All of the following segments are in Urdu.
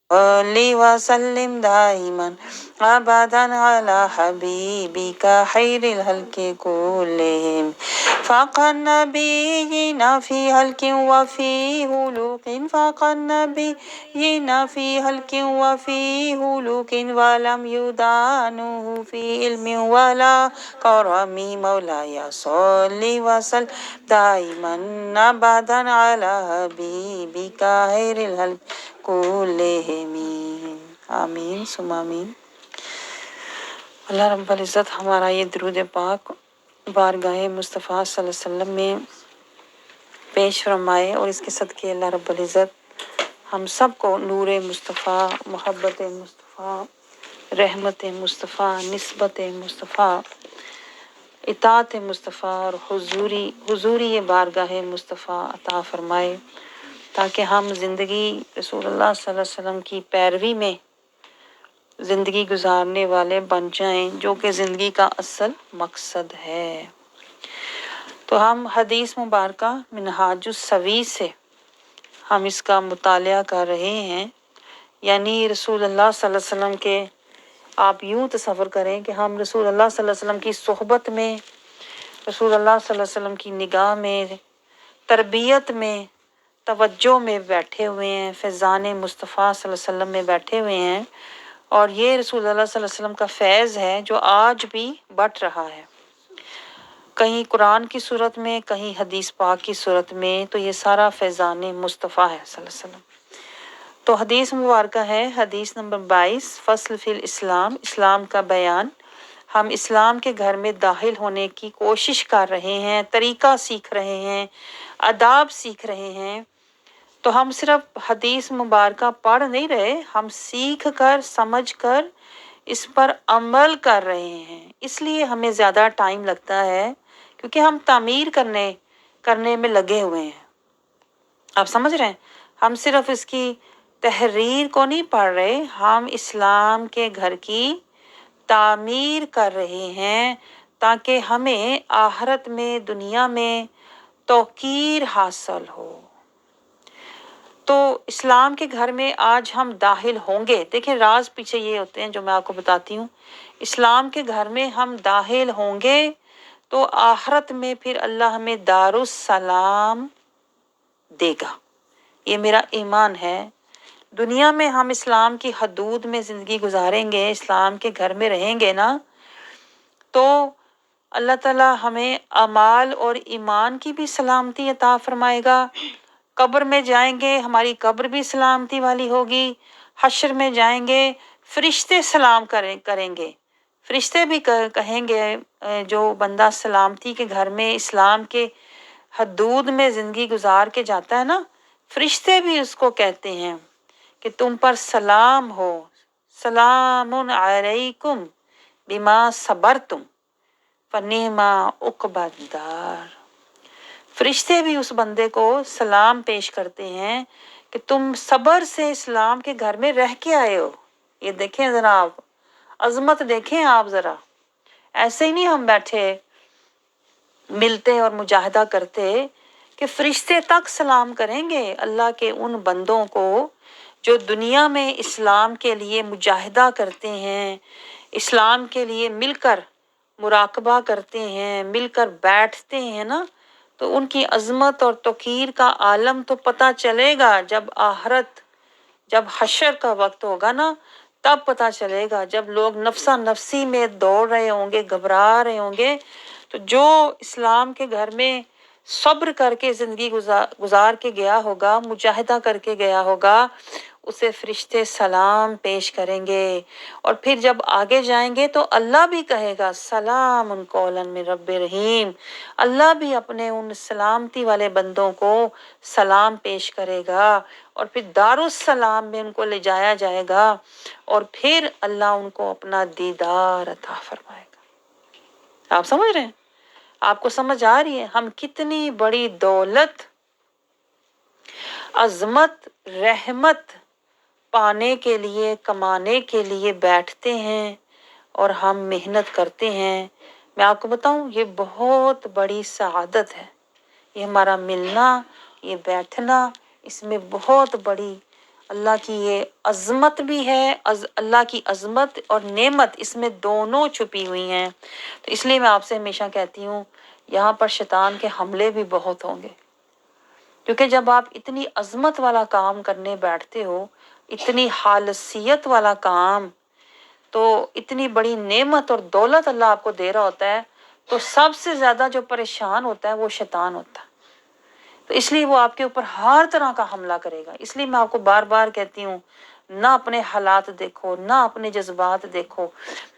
صلی وسلم دائما ابدا علی حبیبک خیر الخلق کلہم فاق النبیین فی خلق وفی خلق فاق النبیین فی خلق وفی خلق ولم یدانہ فی علم ولا کرم مولاي صلی وسلم دائما ابدا علی حبیبک خیر الخلق کلہم آمین ثم آمین۔ اللہ رب العزت ہمارا یہ درود پاک بارگاہ مصطفیٰ صلی اللہ علیہ وسلم میں پیش فرمائے، اور اس کے صدقے اللہ رب العزت ہم سب کو نور مصطفیٰ، محبت مصطفیٰ، رحمت مصطفیٰ، نسبت مصطفیٰ، اطاعت مصطفیٰ اور حضوری بارگاہ مصطفیٰ عطا فرمائے، تاکہ ہم زندگی رسول اللہ صلی اللہ علیہ وسلم کی پیروی میں زندگی گزارنے والے بن جائیں، جو کہ زندگی کا اصل مقصد ہے۔ تو ہم حدیث مبارکہ منہاج السوی سے ہم اس کا مطالعہ کر رہے ہیں، یعنی رسول اللہ صلی اللہ علیہ وسلم کے، آپ یوں تصور کریں کہ ہم رسول اللہ صلی اللہ علیہ وسلم کی صحبت میں، رسول اللہ صلی اللہ علیہ وسلم کی نگاہ میں، تربیت میں، توجہ میں بیٹھے ہوئے ہیں، فیضان مصطفیٰ صلی اللہ علیہ وسلم میں بیٹھے ہوئے ہیں، اور یہ رسول اللہ صلی اللہ علیہ وسلم کا فیض ہے جو آج بھی بٹ رہا ہے، کہیں قرآن کی صورت میں، کہیں حدیث پاک کی صورت میں، تو یہ سارا فیضان مصطفیٰ ہے صلی اللہ علیہ وسلم۔ تو حدیث مبارکہ ہے حدیث نمبر 22، فصل فی الاسلام، اسلام کا بیان۔ ہم اسلام کے گھر میں داخل ہونے کی کوشش کر رہے ہیں، طریقہ سیکھ رہے ہیں، آداب سیکھ رہے ہیں، تو ہم صرف حدیث مبارکہ پڑھ نہیں رہے، ہم سیکھ کر، سمجھ کر اس پر عمل کر رہے ہیں۔ اس لیے ہمیں زیادہ ٹائم لگتا ہے، کیونکہ ہم تعمیر کرنے میں لگے ہوئے ہیں۔ آپ سمجھ رہے ہیں؟ ہم صرف اس کی تحریر کو نہیں پڑھ رہے، ہم اسلام کے گھر کی تعمیر کر رہے ہیں، تاکہ ہمیں آخرت میں، دنیا میں توقیر حاصل ہو۔ تو اسلام کے گھر میں آج ہم داخل ہوں گے، دیکھیں راز پیچھے یہ ہوتے ہیں جو میں آپ کو بتاتی ہوں۔ اسلام کے گھر میں ہم داخل ہوں گے تو آخرت میں پھر اللہ ہمیں دارالسلام دے گا، یہ میرا ایمان ہے۔ دنیا میں ہم اسلام کی حدود میں زندگی گزاریں گے، اسلام کے گھر میں رہیں گے نا، تو اللہ تعالیٰ ہمیں اعمال اور ایمان کی بھی سلامتی عطا فرمائے گا۔ قبر میں جائیں گے، ہماری قبر بھی سلامتی والی ہوگی۔ حشر میں جائیں گے، فرشتے سلام کریں گے، فرشتے بھی کہیں گے، جو بندہ سلامتی کے گھر میں، اسلام کے حدود میں زندگی گزار کے جاتا ہے نا، فرشتے بھی اس کو کہتے ہیں کہ تم پر سلام ہو، سلام علیکم بما صبرتم فنعم عقبی الدار۔ فرشتے بھی اس بندے کو سلام پیش کرتے ہیں کہ تم صبر سے اسلام کے گھر میں رہ کے آئے ہو۔ یہ دیکھیں ذرا آپ، عظمت دیکھیں آپ ذرا، ایسے ہی نہیں ہم بیٹھے ملتے اور مجاہدہ کرتے، کہ فرشتے تک سلام کریں گے اللہ کے ان بندوں کو جو دنیا میں اسلام کے لیے مجاہدہ کرتے ہیں، اسلام کے لیے مل کر مراقبہ کرتے ہیں، مل کر بیٹھتے ہیں نا، تو ان کی عظمت اور توقیر کا عالم تو پتہ چلے گا جب آخرت، جب حشر کا وقت ہوگا نا، تب پتہ چلے گا، جب لوگ نفسا نفسی میں دوڑ رہے ہوں گے، گھبرا رہے ہوں گے، تو جو اسلام کے گھر میں صبر کر کے زندگی گزار کے گیا ہوگا، مجاہدہ کر کے گیا ہوگا، اسے فرشتے سلام پیش کریں گے۔ اور پھر جب آگے جائیں گے تو اللہ بھی کہے گا سلام قولا من رب رحیم، اللہ بھی اپنے ان سلامتی والے بندوں کو سلام پیش کرے گا، اور پھر دارالسلام میں ان کو لے جایا جائے گا، اور پھر اللہ ان کو اپنا دیدار عطا فرمائے گا۔ آپ سمجھ رہے ہیں؟ آپ کو سمجھ آ رہی ہے ہم کتنی بڑی دولت، عظمت، رحمت پانے کے لیے، کمانے کے لیے بیٹھتے ہیں اور ہم محنت کرتے ہیں۔ میں آپ کو بتاؤں یہ بہت بڑی سعادت ہے، یہ ہمارا ملنا، یہ بیٹھنا، اس میں بہت بڑی اللہ کی یہ عظمت بھی ہے، اللہ کی عظمت اور نعمت اس میں دونوں چھپی ہوئی ہیں۔ تو اس لیے میں آپ سے ہمیشہ کہتی ہوں یہاں پر شیطان کے حملے بھی بہت ہوں گے، کیونکہ جب آپ اتنی عظمت والا کام کرنے بیٹھتے ہو، اتنی خالصیت والا کام، تو اتنی بڑی نعمت اور دولت اللہ آپ کو دے رہا ہوتا ہے، تو سب سے زیادہ جو پریشان ہوتا ہے وہ شیطان ہوتا ہے۔ تو اس لیے وہ آپ کے اوپر ہر طرح کا حملہ کرے گا۔ اس لیے میں آپ کو بار بار کہتی ہوں نہ اپنے حالات دیکھو، نہ اپنے جذبات دیکھو،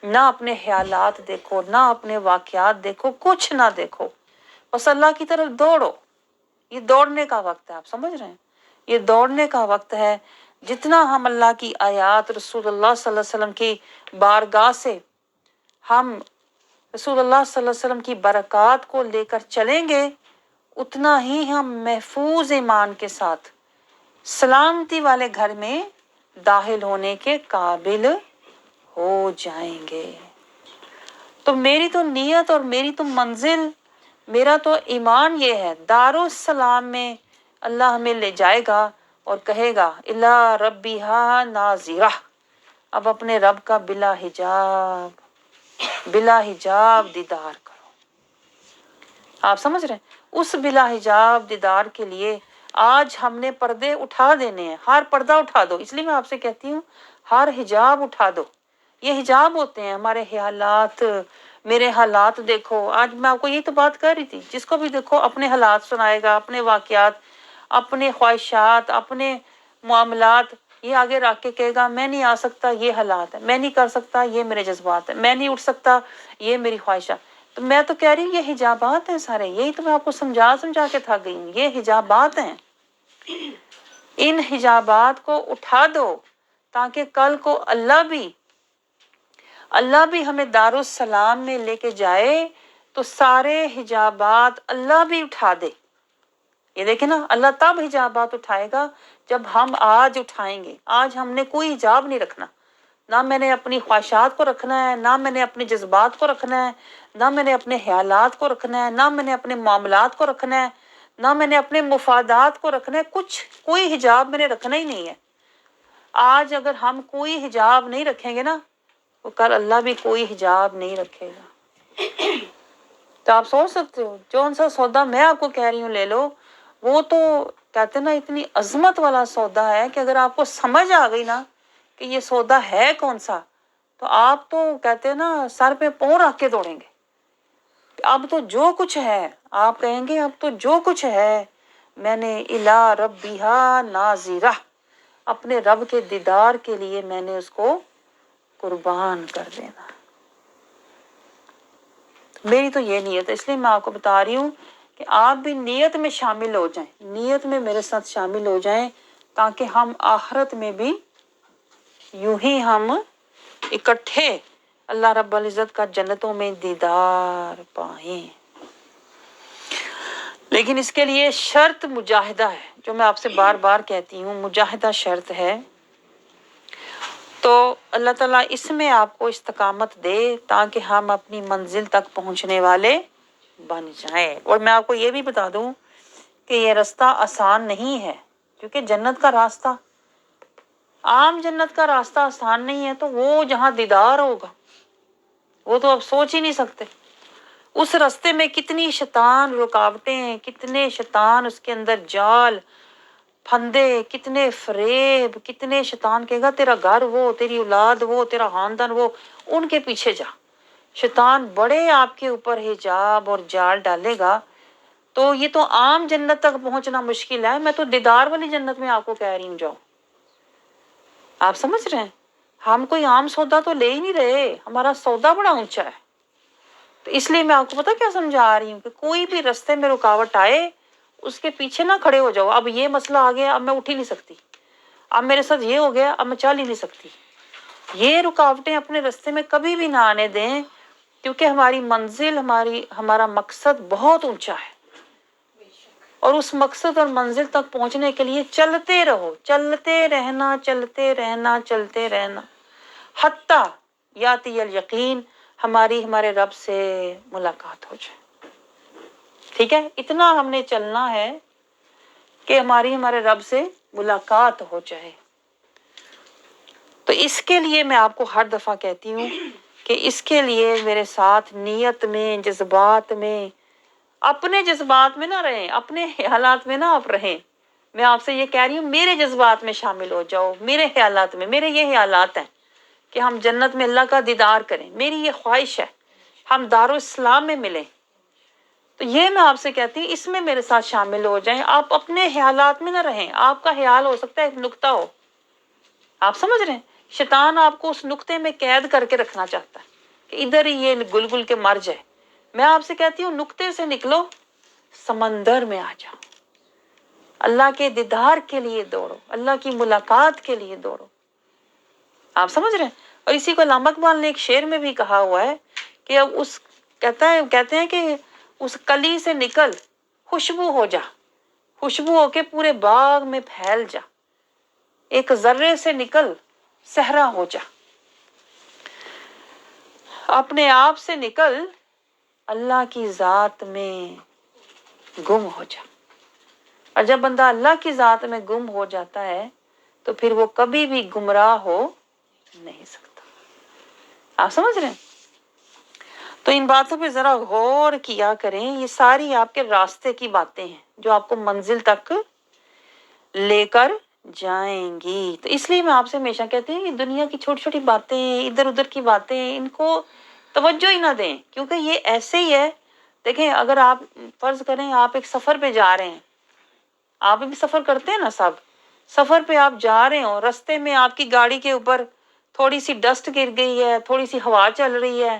نہ اپنے خیالات دیکھو، نہ اپنے واقعات دیکھو، کچھ نہ دیکھو، بس اللہ کی طرف دوڑو۔ یہ دوڑنے کا وقت ہے، آپ سمجھ رہے ہیں؟ یہ دوڑنے کا وقت ہے۔ جتنا ہم اللہ کی آیات، رسول اللہ صلی اللہ علیہ وسلم کی بارگاہ سے ہم رسول اللہ صلی اللہ علیہ وسلم کی برکات کو لے کر چلیں گے، اتنا ہی ہم محفوظ ایمان کے ساتھ سلامتی والے گھر میں داخل ہونے کے قابل ہو جائیں گے۔ تو میری تو نیت اور میری تو منزل، میرا تو ایمان یہ ہے، دارالسلام میں اللہ ہمیں لے جائے گا اور کہے گا الا ربیہا ناظرہ، اب اپنے رب کا بلا حجاب دیدار کرو۔ آپ سمجھ رہے ہیں؟ اس بلا حجاب دیدار کے لیے آج ہم نے پردے اٹھا دینے ہیں، ہر پردہ اٹھا دو۔ اس لیے میں آپ سے کہتی ہوں ہر حجاب اٹھا دو۔ یہ حجاب ہوتے ہیں ہمارے خیالات، میرے حالات دیکھو۔ آج میں آپ کو یہی تو بات کر رہی تھی، جس کو بھی دیکھو اپنے حالات سنائے گا، اپنے واقعات، اپنے خواہشات، اپنے معاملات، یہ آگے رکھ کے کہے گا میں نہیں آ سکتا، یہ حالات ہے، میں نہیں کر سکتا، یہ میرے جذبات ہیں، میں نہیں اٹھ سکتا، یہ میری خواہشات۔ تو میں تو کہہ رہی ہوں یہ حجابات ہیں سارے، یہی تو میں آپ کو سمجھا کے تھک گئی ہوں، یہ حجابات ہیں۔ ان حجابات کو اٹھا دو تاکہ کل کو اللہ بھی ہمیں دارالسلام میں لے کے جائے تو سارے حجابات اللہ بھی اٹھا دے۔ یہ دیکھیں نا، اللہ تب حجابات اٹھائے گا جب ہم آج اٹھائیں گے۔ آج ہم نے کوئی حجاب نہیں رکھنا، نہ میں نے اپنی خواہشات کو رکھنا ہے، نہ میں نے اپنے جذبات کو رکھنا ہے، نہ میں نے اپنے خیالات کو رکھنا ہے، نہ میں نے اپنے معاملات کو رکھنا ہے، نہ میں نے اپنے مفادات کو رکھنا ہے۔ کوئی حجاب میں نے رکھنا ہی نہیں ہے۔ آج اگر ہم کوئی حجاب نہیں رکھیں گے نا تو کل اللہ بھی کوئی حجاب نہیں رکھے گا۔ تو آپ سوچ سکتے ہو جو سا سودا میں آپ کو کہہ رہی ہوں لے لو، وہ تو کہتے ہیں نا اتنی عظمت والا سودا ہے کہ اگر آپ کو سمجھ آ گئی نا کہ یہ سودا ہے کون سا، تو آپ تو کہتے ہیں نا سر پہ پاؤں رکھ کے دوڑیں گے۔ اب تو جو کچھ ہے، آپ کہیں گے اب تو جو کچھ ہے میں نے الا ربیہا ناظرہ، اپنے رب کے دیدار کے لیے میں نے اس کو قربان کر دینا۔ میری تو یہ نیت ہے، اس لیے میں آپ کو بتا رہی ہوں کہ آپ بھی نیت میں شامل ہو جائیں، نیت میں میرے ساتھ شامل ہو جائیں، تاکہ ہم آخرت میں بھی یوں ہی ہم اکٹھے اللہ رب العزت کا جنتوں میں دیدار پائیں۔ لیکن اس کے لیے شرط مجاہدہ ہے، جو میں آپ سے بار بار کہتی ہوں، مجاہدہ شرط ہے۔ تو اللہ تعالیٰ اس میں آپ کو استقامت دے تاکہ ہم اپنی منزل تک پہنچنے والے بن جائیں۔ اور میں آپ کو یہ بھی بتا دوں کہ یہ راستہ آسان نہیں ہے، کیونکہ جنت کا راستہ، عام جنت کا راستہ آسان نہیں ہے۔ تو وہ جہاں دیدار ہوگا وہ تو آپ سوچ ہی نہیں سکتے۔ اس راستے میں کتنی شیطان رکاوٹیں ہیں، کتنے شیطان اس کے اندر جال پھندے، کتنے فریب، کتنے شیطان کہے گا تیرا گھر وہ، تیری اولاد وہ، تیرا خاندان وہ، ان کے پیچھے جا۔ شیطان بڑے آپ کے اوپر حجاب اور جال ڈالے گا۔ تو یہ تو عام جنت تک پہنچنا مشکل ہے، میں تو دیدار والی جنت میں آپ کو کہہ رہی ہوں جاؤ۔ آپ سمجھ رہے ہیں؟ ہم کوئی عام سودا تو لے ہی نہیں رہے، ہمارا سودا بڑا اونچا ہے۔ تو اس لیے میں آپ کو پتا کیا سمجھا رہی ہوں کہ کوئی بھی راستے میں رکاوٹ آئے اس کے پیچھے نہ کھڑے ہو جاؤ۔ اب یہ مسئلہ آ گیا، اب میں اٹھ ہی نہیں سکتی، اب میرے ساتھ یہ ہو گیا، اب میں چل ہی نہیں سکتی۔ یہ رکاوٹیں اپنے راستے میں کبھی بھی نہ آنے دیں، کیونکہ ہماری منزل، ہمارا مقصد بہت اونچا ہے، اور اس مقصد اور منزل تک پہنچنے کے لیے چلتے رہو، چلتے رہنا، چلتے رہنا، چلتے رہنا، حتیٰ یاتی الیقین، ہمارے رب سے ملاقات ہو جائے۔ ٹھیک ہے؟ اتنا ہم نے چلنا ہے کہ ہمارے رب سے ملاقات ہو جائے۔ اس کے لیے میں آپ کو ہر دفعہ کہتی ہوں کہ اس کے لیے میرے ساتھ نیت میں، جذبات میں، اپنے جذبات میں نہ رہیں، اپنے خیالات میں نہ آپ رہیں۔ میں آپ سے یہ کہہ رہی ہوں میرے جذبات میں شامل ہو جاؤ، میرے خیالات میں۔ میرے یہ خیالات ہیں کہ ہم جنت میں اللہ کا دیدار کریں، میری یہ خواہش ہے ہم دارالاسلام میں ملیں۔ تو یہ میں آپ سے کہتی ہوں اس میں میرے ساتھ شامل ہو جائیں، آپ اپنے خیالات میں نہ رہیں۔ آپ کا خیال ہو سکتا ہے ایک نقطہ ہو، آپ سمجھ رہے ہیں، شیطان آپ کو اس نقطے میں قید کر کے رکھنا چاہتا ہے کہ ادھر ہی یہ گل کے مر جائے۔ میں آپ سے کہتی ہوں نقطے سے نکلو، سمندر میں آ جاؤ، اللہ کے دیدار کے لیے دوڑو، اللہ کی ملاقات کے لیے دوڑو۔ آپ سمجھ رہے ہیں؟ اور اسی کو علامہ اقبال نے ایک شعر میں بھی کہا ہوا ہے کہ اب کہتے ہیں کہ اس کلی سے نکل خوشبو ہو جا، خوشبو ہو کے پورے باغ میں پھیل جا، ایک ذرے سے نکل صحرا ہو جا، اپنے آپ سے نکل اللہ کی ذات میں گم ہو جا۔ اور جب بندہ اللہ کی ذات میں گم ہو جاتا ہے تو پھر وہ کبھی بھی گمراہ ہو نہیں سکتا۔ آپ سمجھ رہے ہیں؟ تو ان باتوں پہ ذرا غور کیا کریں، یہ ساری آپ کے راستے کی باتیں ہیں جو آپ کو منزل تک لے کر جائیں گی۔ تو اس لیے میں آپ سے ہمیشہ کہتی ہوں کہ دنیا کی چھوٹی چھوٹی باتیں، ادھر ادھر کی باتیں، ان کو توجہ ہی نہ دیں، کیونکہ یہ ایسے ہی ہے۔ دیکھیں اگر آپ فرض کریں آپ ایک سفر پہ جا رہے ہیں، آپ بھی سفر کرتے ہیں نا سب، سفر پہ آپ جا رہے ہو، رستے میں آپ کی گاڑی کے اوپر تھوڑی سی ڈسٹ گر گئی ہے، تھوڑی سی ہوا چل رہی ہے،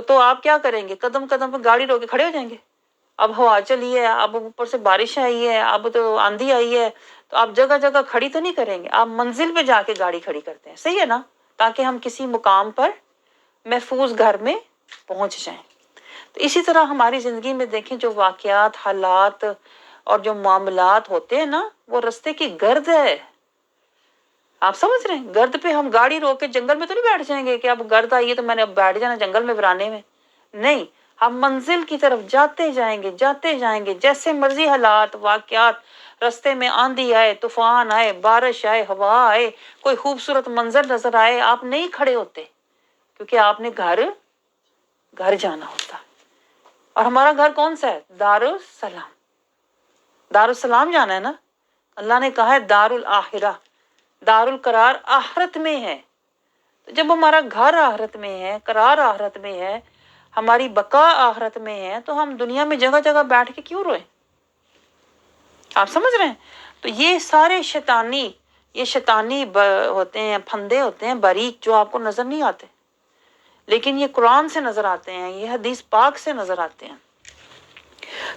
تو آپ کیا کریں گے؟ قدم قدم پہ گاڑی روک کے کھڑے ہو جائیں گے؟ اب ہوا چلی ہے، اب اوپر سے بارش آئی ہے، اب تو آندھی آئی ہے، تو آپ جگہ جگہ کھڑی تو نہیں کریں گے، آپ منزل پہ جا کے گاڑی کھڑی کرتے ہیں، صحیح ہے نا؟ تاکہ ہم کسی مقام پر محفوظ گھر میں پہنچ جائیں۔ تو اسی طرح ہماری زندگی میں دیکھیں جو واقعات، حالات اور جو معاملات ہوتے ہیں نا، وہ رستے کی گرد ہے۔ آپ سمجھ رہے ہیں؟ گرد پہ ہم گاڑی روک کے جنگل میں تو نہیں بیٹھ جائیں گے کہ اب گرد آئی ہے تو میں نے اب بیٹھ جانا جنگل میں ویرانے میں، نہیں، ہم منزل کی طرف جاتے جائیں گے، جیسے مرضی حالات، واقعات، رستے میں آندھی آئے، طوفان آئے، بارش آئے، ہوا آئے، کوئی خوبصورت منظر نظر آئے، آپ نہیں کھڑے ہوتے، کیونکہ آپ نے گھر جانا ہوتا ہے۔ اور ہمارا گھر کون سا ہے؟ دارالسلام، دارالسلام جانا ہے نا۔ اللہ نے کہا ہے دارالآخرہ، دارالقرار آخرت میں ہے۔ تو جب ہمارا گھر آخرت میں ہے، قرار آخرت میں ہے، ہماری بقا آخرت میں ہے، تو ہم دنیا میں جگہ جگہ بیٹھ کے کیوں روئیں؟ آپ سمجھ رہے ہیں؟ تو یہ سارے شیطانی ہوتے ہیں، پھندے ہوتے ہیں باریک، جو آپ کو نظر نہیں آتے، لیکن یہ قرآن سے نظر آتے ہیں، یہ حدیث پاک سے نظر آتے ہیں۔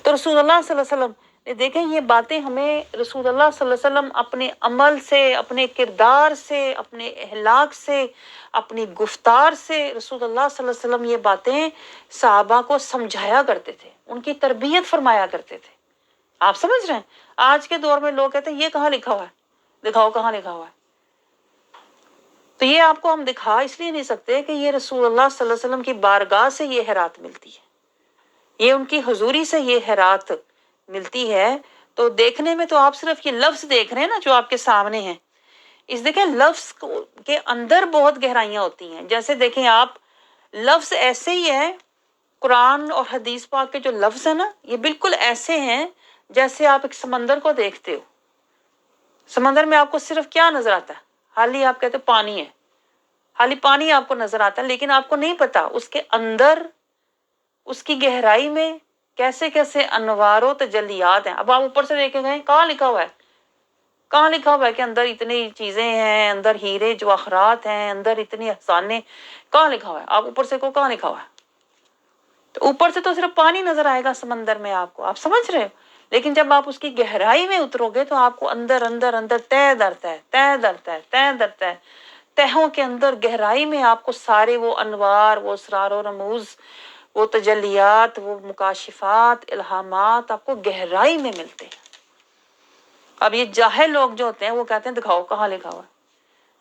تو رسول اللہ صلی اللہ علیہ وسلم دیکھیں یہ باتیں ہمیں رسول اللہ صلی اللہ علیہ وسلم اپنے عمل سے، اپنے کردار سے، اپنے اخلاق سے، اپنی گفتار سے، رسول اللہ صلی اللہ علیہ وسلم یہ باتیں صحابہ کو سمجھایا کرتے تھے، ان کی تربیت فرمایا کرتے تھے۔ آپ سمجھ رہے ہیں؟ آج کے دور میں لوگ کہتے ہیں یہ کہاں لکھا ہوا ہے، دکھاؤ کہاں لکھا ہوا ہے۔ تو یہ آپ کو ہم دکھا اس لیے نہیں سکتے کہ یہ رسول اللہ صلی اللہ علیہ وسلم کی بارگاہ سے یہ خیرات ملتی ہے، یہ ان کی حضوری سے یہ خیرات ملتی ہے۔ تو دیکھنے میں تو آپ صرف یہ لفظ دیکھ رہے ہیں نا جو آپ کے سامنے ہیں، اس دیکھیں لفظ کے اندر بہت گہرائیاں ہوتی ہیں۔ جیسے دیکھیں آپ، لفظ ایسے ہی ہے، قرآن اور حدیث پاک کے جو لفظ ہیں نا، یہ بالکل ایسے ہیں جیسے آپ ایک سمندر کو دیکھتے ہو۔ سمندر میں آپ کو صرف کیا نظر آتا ہے؟ حالی آپ کہتے پانی ہے، حالی پانی آپ کو نظر آتا ہے، لیکن آپ کو نہیں پتا اس کے اندر، اس کی گہرائی میں کیسے کیسے انوار و تجلیات ہیں۔ اب آپ اوپر سے دیکھیں گے کہاں لکھا ہوا ہے، کہاں لکھا ہوا ہے کہ اندر اتنی چیزیں ہیں، اندر ہیرے جواہرات ہیں، اندر اتنی افسانے، کہاں لکھا ہوا ہے؟ آپ اوپر سے کو کہاں لکھا ہوا ہے؟ تو اوپر سے تو صرف پانی نظر آئے گا سمندر میں آپ کو، آپ سمجھ رہے ہو، لیکن جب آپ اس کی گہرائی میں اترو گے تو آپ کو اندر اندر اندر تہ در تہ، تہ در تہ، تہ در تہ، تہوں کے اندر گہرائی میں آپ کو سارے وہ انوار، وہ اسرار و رموز، وہ تجلیات، وہ مکاشفات، الہامات آپ کو گہرائی میں ملتے ہیں۔ اب یہ جاہل لوگ جو ہوتے ہیں وہ کہتے ہیں دکھاؤ کہاں لکھا ہوا ہے۔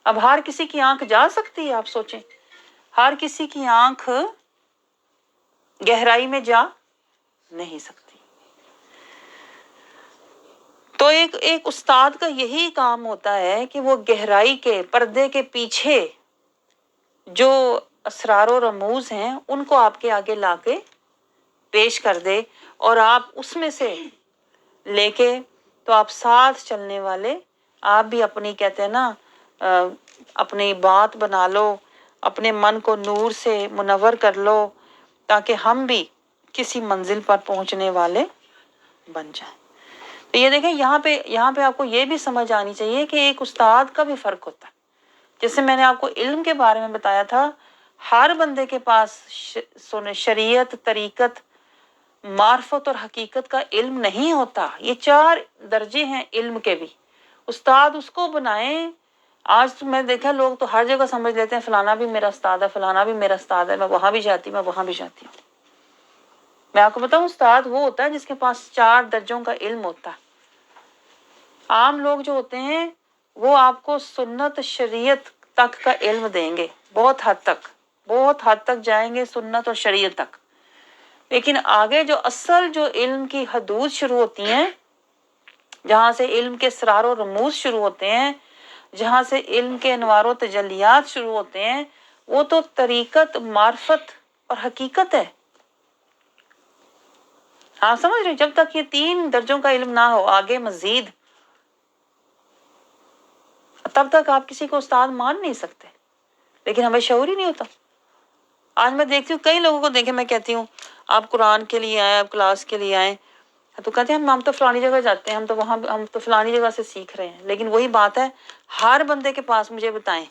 اب ہر کسی کی آنکھ جا سکتی ہے؟ آپ سوچیں، ہر کسی کی آنکھ گہرائی میں جا نہیں سکتی۔ تو ایک استاد کا یہی کام ہوتا ہے کہ وہ گہرائی کے پردے کے پیچھے جو اسرار و رموز ہیں ان کو آپ کے آگے لا کے پیش کر دے، اور آپ اس میں سے لے کے تو آپ ساتھ چلنے والے، آپ بھی اپنی کہتے ہیں نا اپنی بات بنا لو، اپنے من کو نور سے منور کر لو، تاکہ ہم بھی کسی منزل پر پہنچنے والے بن جائیں۔ تو یہ دیکھیں یہاں پہ آپ کو یہ بھی سمجھ آنی چاہیے کہ ایک استاد کا بھی فرق ہوتا ہے۔ جیسے میں نے آپ کو علم کے بارے میں بتایا تھا، ہر بندے کے پاس شریعت، طریقت، معرفت اور حقیقت کا علم نہیں ہوتا۔ یہ 4 درجے ہیں علم کے بھی، استاد اس کو بنائیں۔ آج تو میں دیکھا لوگ تو ہر جگہ سمجھ لیتے ہیں فلانا بھی میرا استاد ہے، فلانا بھی میرا استاد ہے، میں وہاں بھی جاتی ہوں، میں وہاں بھی جاتی ہوں۔ میں آپ کو بتاؤں استاد وہ ہوتا ہے جس کے پاس 4 درجوں کا علم ہوتا ہے۔ عام لوگ جو ہوتے ہیں وہ آپ کو سنت شریعت تک کا علم دیں گے، بہت حد تک جائیں گے سنت اور شریعت تک، لیکن آگے جو علم کی حدود شروع ہوتی ہیں، جہاں سے علم کے اسرار و رموز شروع ہوتے ہیں، جہاں سے علم کے انوار و تجلیات شروع ہوتے ہیں، وہ تو طریقت، معرفت اور حقیقت ہے۔ ہاں سمجھ رہے ہیں؟ جب تک یہ 3 درجوں کا علم نہ ہو آگے مزید، تب تک آپ کسی کو استاد مان نہیں سکتے۔ لیکن ہمیں شعور ہی نہیں ہوتا۔ آج میں دیکھتی ہوں کئی لوگوں کو، دیکھیں میں کہتی ہوں آپ قرآن کے لیے آئے، آپ کلاس کے لیے آئے، تو کہتے ہیں ہم تو فلانی جگہ جاتے ہیں، ہم تو فلانی جگہ سے سیکھ رہے ہیں۔ لیکن وہی بات ہے، ہر بندے کے پاس مجھے بتائیں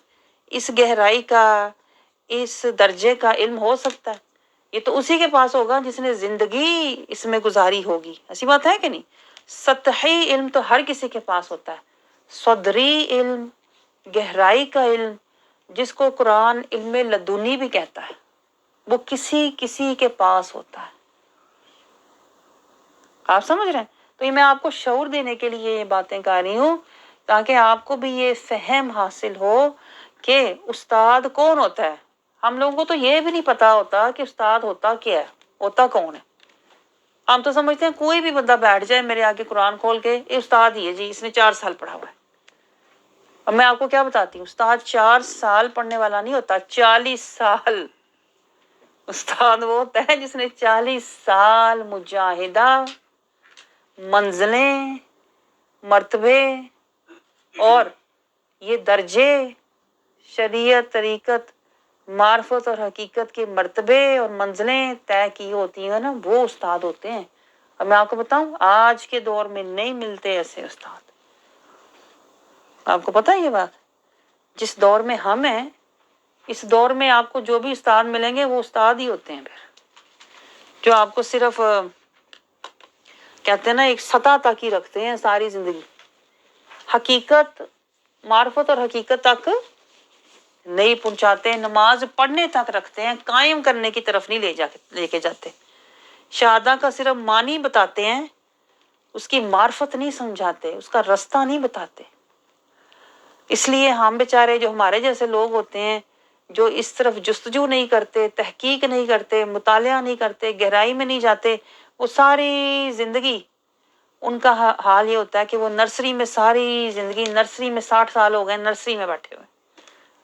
اس گہرائی کا، اس درجے کا علم ہو سکتا ہے؟ یہ تو اسی کے پاس ہوگا جس نے زندگی اس میں گزاری ہوگی۔ ایسی بات ہے کہ نہیں؟ سطحی علم تو ہر کسی کے پاس ہوتا ہے، صدری علم، گہرائی کا علم، جس کو قرآن علم لدنی بھی کہتا ہے، وہ کسی کے پاس ہوتا ہے۔ آپ سمجھ رہے ہیں؟ تو یہ میں آپ کو شعور دینے کے لیے یہ باتیں کر رہی ہوں، تاکہ آپ کو بھی یہ فہم حاصل ہو کہ استاد کون ہوتا ہے۔ ہم لوگوں کو تو یہ بھی نہیں پتا ہوتا کہ استاد ہوتا کیا ہے، ہوتا کون ہے۔ ہم تو سمجھتے ہیں کوئی بھی بندہ بیٹھ جائے میرے آگے قرآن کھول کے، یہ استاد ہی ہے جی، اس نے 4 سال پڑھا ہوا ہے۔ اب میں آپ کو کیا بتاتی ہوں، استاد 4 سال پڑھنے والا نہیں ہوتا، 40 سال۔ استاد وہ ہوتا ہے جس نے 40 سال مجاہدہ، منزلیں، مرتبے اور یہ درجے، شریعت، طریقت، معرفت اور حقیقت کے مرتبے اور منزلیں طے کی ہوتی ہیں نا، وہ استاد ہوتے ہیں۔ اور میں آپ کو بتاؤں آج کے دور میں نہیں ملتے ایسے استاد۔ آپ کو پتہ ہے یہ بات؟ جس دور میں ہم ہیں، اس دور میں آپ کو جو بھی استاد ملیں گے وہ استاد ہی ہوتے ہیں پھر، جو آپ کو صرف کہتے ہیں نا ایک سطح تک ہی رکھتے ہیں ساری زندگی، حقیقت، معرفت اور حقیقت تک نہیں پہنچاتے، نماز پڑھنے تک رکھتے ہیں، قائم کرنے کی طرف نہیں لے کے جاتے، شہادہ کا صرف معنی بتاتے ہیں، اس کی معرفت نہیں سمجھاتے، اس کا رستہ نہیں بتاتے۔ اس لیے ہم بیچارے جو ہمارے جیسے لوگ ہوتے ہیں، جو اس طرف جستجو نہیں کرتے، تحقیق نہیں کرتے، مطالعہ نہیں کرتے، گہرائی میں نہیں جاتے، وہ ساری زندگی ان کا حال یہ ہوتا ہے کہ وہ نرسری میں، ساری زندگی نرسری میں 60 سال ہو گئے نرسری میں بیٹھے ہوئے،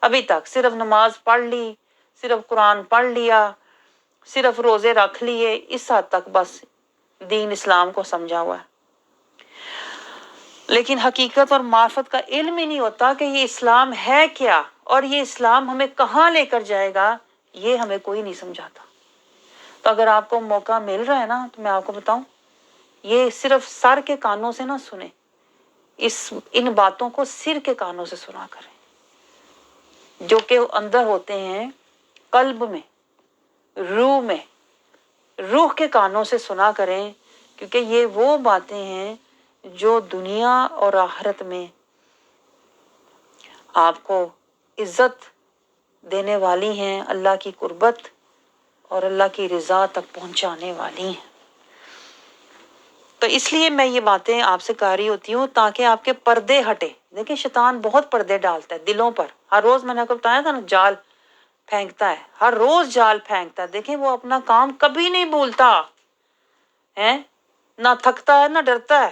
ابھی تک صرف نماز پڑھ لی، صرف قرآن پڑھ لیا، صرف روزے رکھ لیے، اس حد تک بس دین اسلام کو سمجھا ہوا ہے۔ لیکن حقیقت اور معرفت کا علم ہی نہیں ہوتا کہ یہ اسلام ہے کیا، اور یہ اسلام ہمیں کہاں لے کر جائے گا، یہ ہمیں کوئی نہیں سمجھاتا۔ تو اگر آپ کو موقع مل رہا ہے نا، تو میں آپ کو بتاؤں یہ صرف سر کے کانوں سے نہ سنیں، ان باتوں کو سر کے کانوں سے سنا کریں، جو کہ اندر ہوتے ہیں قلب میں، روح میں، روح کے کانوں سے سنا کریں، کیونکہ یہ وہ باتیں ہیں جو دنیا اور آخرت میں آپ کو عزت دینے والی ہیں، اللہ کی قربت اور اللہ کی رضا تک پہنچانے والی ہیں۔ تو اس لیے میں یہ باتیں آپ سے کہہ رہی ہوتی ہوں تاکہ آپ کے پردے ہٹے۔ دیکھیں شیطان بہت پردے ڈالتا ہے دلوں پر، ہر روز میں نے آپ کو بتایا تھا نا جال پھینکتا ہے، ہر روز جال پھینکتا ہے۔ دیکھیں وہ اپنا کام کبھی نہیں بھولتا ہے، نہ تھکتا ہے نہ ڈرتا ہے۔